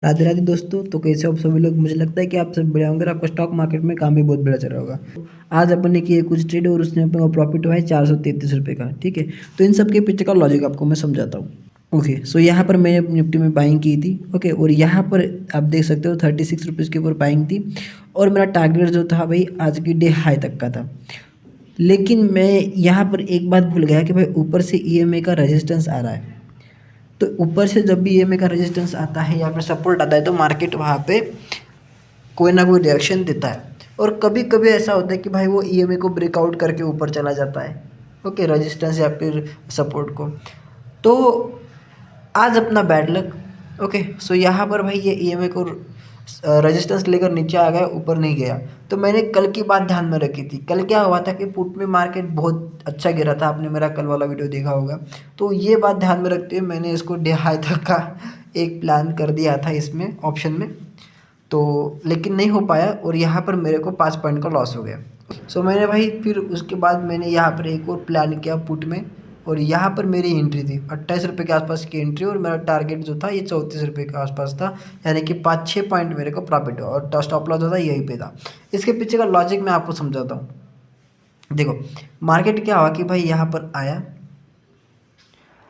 राधे राधे दोस्तों। तो कैसे हो आप सभी लोग। मुझे लगता है कि आप सब बढ़िया होंगे। आपका स्टॉक मार्केट में काम भी बहुत बढ़िया चल रहा होगा। आज अपन ने किए कुछ ट्रेड और उसमें अपन को प्रॉफिट हुआ है 433 रुपये का। ठीक है, तो इन सब के पीछे का लॉजिक आपको मैं समझाता हूँ। ओके, सो यहाँ पर मैंने निफ्टी में बाइंग की थी। ओके, और यहाँ पर आप देख सकते हो 36 रुपीज़ के ऊपर बाइंग थी। और मेरा टारगेट जो था भाई आज की डे हाई तक का था। लेकिन मैं यहाँ पर एक बात भूल गया कि भाई ऊपर से ईएमए का रेजिस्टेंस आ रहा है। तो ऊपर से जब भी ईएमए का रेजिस्टेंस आता है या फिर सपोर्ट आता है तो मार्केट वहाँ पे कोई ना कोई रिएक्शन देता है। और कभी कभी ऐसा होता है कि भाई वो ईएमए को ब्रेकआउट करके ऊपर चला जाता है। ओके, रेजिस्टेंस या फिर सपोर्ट को। तो आज अपना बैड लक। ओके, सो यहाँ पर भाई ये ईएमए को रेजिस्टेंस लेकर नीचे आ गया, ऊपर नहीं गया। तो मैंने कल की बात ध्यान में रखी थी। कल क्या हुआ था कि पुट में मार्केट बहुत अच्छा गिरा था। आपने मेरा कल वाला वीडियो देखा होगा। तो ये बात ध्यान में रखते हुए मैंने इसको डे हाई तक का एक प्लान कर दिया था इसमें ऑप्शन में। तो लेकिन नहीं हो पाया और यहाँ पर मेरे को 5 पॉइंट का लॉस हो गया। सो मैंने भाई फिर उसके बाद मैंने यहाँ पर एक और प्लान किया पुट में। और यहाँ पर मेरी एंट्री थी 28 रुपये के आसपास की एंट्री। और मेरा टारगेट जो था ये 34 रुपये के आसपास था। यानी कि 5-6 पॉइंट मेरे को प्रॉफिट हुआ और स्टॉप लॉस जो था यहीं पे था। इसके पीछे का लॉजिक मैं आपको समझाता हूँ। देखो, मार्केट क्या हुआ कि भाई यहाँ पर आया,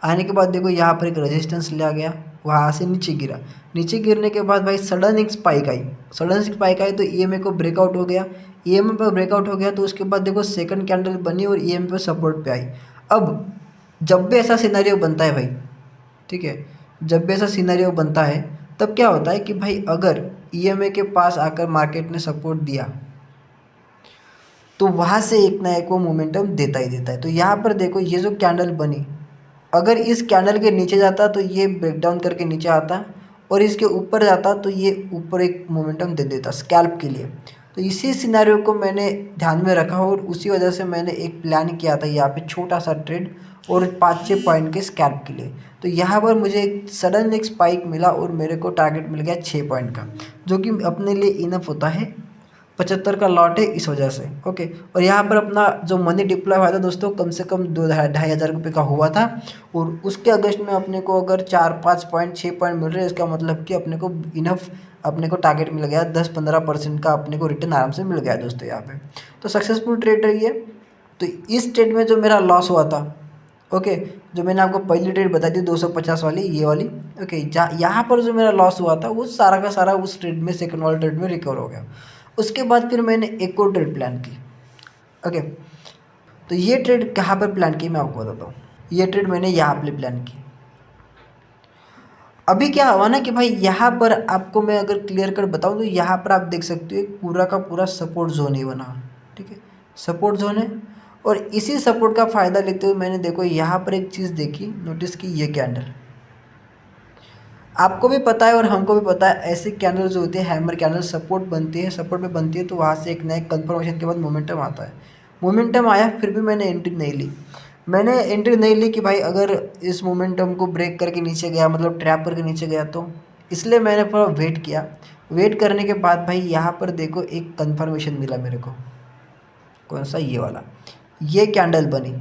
आने के बाद देखो यहाँ पर एक रेजिस्टेंस लिया गया, वहाँ से नीचे गिरा। नीचे गिरने के बाद भाई सडन एक स्पाइक आई। सडन स्पाइक आई तो ईएमए को ब्रेकआउट हो गया। ईएमए पर ब्रेकआउट हो गया तो उसके बाद देखो सेकंड कैंडल बनी और ईएमए पर सपोर्ट पे आई। अब जब भी ऐसा सिनेरियो बनता है भाई, ठीक है, जब भी ऐसा सिनेरियो बनता है तब क्या होता है कि भाई अगर ईएमए के पास आकर मार्केट ने सपोर्ट दिया तो वहाँ से एक ना एक वो मोमेंटम देता ही देता है। तो यहाँ पर देखो ये जो कैंडल बनी, अगर इस कैंडल के नीचे जाता तो ये ब्रेकडाउन करके नीचे आता और इसके ऊपर जाता तो ये ऊपर एक मोमेंटम दे देता स्कैल्प के लिए। तो इसी सिनेरियो को मैंने ध्यान में रखा और उसी वजह से मैंने एक प्लान किया था यहाँ पे छोटा सा ट्रेड और 5-6 पॉइंट के स्कैल्प के लिए। तो यहाँ पर मुझे एक सडन एक स्पाइक मिला और मेरे को टारगेट मिल गया 6 पॉइंट का, जो कि अपने लिए इनफ होता है। 75 का लॉट है इस वजह से। ओके, और यहाँ पर अपना जो मनी डिप्लॉय हुआ था दोस्तों कम से कम 2-2,500 रुपये का हुआ था। और उसके अगेंस्ट में अपने को अगर 4-5 पॉइंट 6 पॉइंट मिल रहे हैं, इसका मतलब कि अपने को इनफ अपने को टारगेट मिल गया 10-15% का अपने को रिटर्न आराम से मिल गया दोस्तों यहाँ पे। तो सक्सेसफुल ट्रेड रही है। तो इस ट्रेड में जो मेरा लॉस हुआ था, ओके, जो मैंने आपको पहली ट्रेड बताई थी 250 वाली, ये वाली, ओके, यहाँ पर जो मेरा लॉस हुआ था वो सारा का सारा उस ट्रेड में, सेकंड वाले ट्रेड में रिकवर हो गया। उसके बाद फिर मैंने एक और ट्रेड प्लान की। ओके, तो ये ट्रेड कहाँ पर प्लान की मैं आपको बताता हूँ। ये ट्रेड मैंने यहाँ पर प्लान की। अभी क्या हुआ ना कि भाई यहाँ पर आपको मैं अगर क्लियर कर बताऊँ तो यहाँ पर आप देख सकते हो एक पूरा का पूरा सपोर्ट जोन ही बना। ठीक है, सपोर्ट जोन है। और इसी सपोर्ट का फ़ायदा लेते हुए मैंने देखो यहाँ पर एक चीज़ देखी, नोटिस की, ये कैंडल आपको भी पता है और हमको भी पता है ऐसे कैंडल जो होते हैं हैमर कैंडल सपोर्ट बनती है, सपोर्ट पे बनती है तो वहाँ से एक नए कंफर्मेशन के बाद मोमेंटम आता है। मोमेंटम आया फिर भी मैंने एंट्री नहीं ली। मैंने एंट्री नहीं ली कि भाई अगर इस मोमेंटम को ब्रेक करके नीचे गया, मतलब ट्रैप करके नीचे गया, तो इसलिए मैंने थोड़ा वेट किया। वेट करने के बाद भाई यहाँ पर देखो एक कन्फर्मेशन मिला मेरे को। कौन सा? ये वाला, ये कैंडल बनी।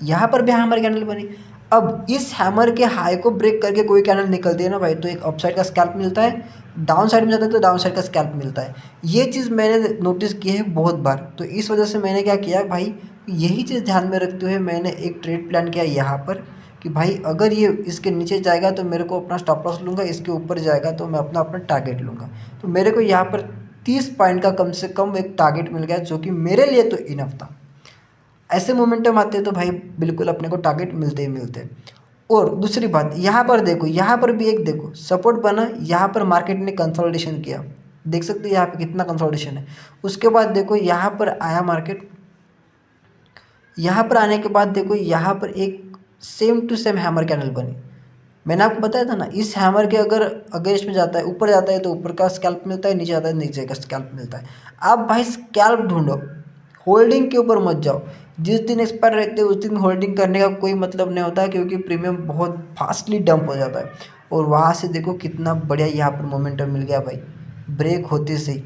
यहाँ पर भी हैमर कैंडल बनी। अब इस हैमर के हाई को ब्रेक करके कोई कैंडल निकलती है ना भाई, तो एक अपसाइड का स्कैल्प मिलता है, डाउन साइड में जाता है तो डाउन साइड का स्कैल्प मिलता है। ये चीज़ मैंने नोटिस की है बहुत बार। तो इस वजह से मैंने क्या किया भाई, यही चीज़ ध्यान में रखते हुए मैंने एक ट्रेड प्लान किया यहाँ पर कि भाई अगर ये इसके नीचे जाएगा तो मेरे को अपना स्टॉप लॉस लूँगा, इसके ऊपर जाएगा तो मैं अपना अपना टारगेट लूँगा। तो मेरे को यहाँ पर 30 पॉइंट का कम से कम एक टारगेट मिल गया, जो कि मेरे लिए तो इनफ था। ऐसे मोमेंटम आते हैं तो भाई बिल्कुल अपने को टारगेट मिलते ही मिलते हैं। और दूसरी बात यहाँ पर देखो, यहाँ पर भी एक देखो सपोर्ट बना, यहाँ पर मार्केट ने कंसोलिडेशन किया, देख सकते हो यहाँ पे कितना कंसोलिडेशन है। उसके बाद देखो यहाँ पर आया मार्केट, यहाँ पर आने के बाद देखो यहाँ पर एक same to same hammer candle बनी। मैंने आपको बताया था ना, इस हैमर के अगर अगेंस्ट में जाता है, ऊपर जाता है तो ऊपर का स्कैल्प मिलता है, नीचे जाता है नीचे का स्कैल्प मिलता है। आप भाई स्कैल्प ढूंढो, होल्डिंग के ऊपर मत जाओ। जिस दिन एक्सपायर रहते हैं उस दिन होल्डिंग करने का कोई मतलब नहीं होता है, क्योंकि प्रीमियम बहुत फास्टली डंप हो जाता है। और वहाँ से देखो कितना बढ़िया यहाँ पर मोमेंटम मिल गया भाई। ब्रेक होते से ही,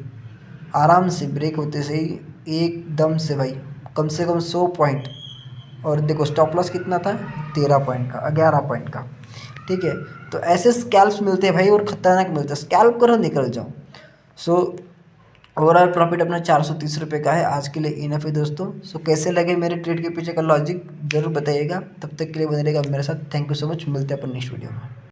आराम से ब्रेक होते से ही एकदम से भाई कम से कम 100 पॉइंट। और देखो स्टॉप लॉस कितना था, 13 पॉइंट का, 11 पॉइंट का। ठीक है। तो ऐसे स्कैल्प्स मिलते हैं भाई और ख़तरनाक मिलते हैं, स्कैल्प करो निकल जाओ। सो ओवरऑल प्रॉफिट अपना 430 रुपये का है। आज के लिए इनफ है दोस्तों। सो कैसे लगे मेरे ट्रेड के पीछे का लॉजिक ज़रूर बताइएगा। तब तक के लिए बने रहेगा मेरे साथ। थैंक यू सो मच, मिलते हैं अपन नेक्स्ट वीडियो में।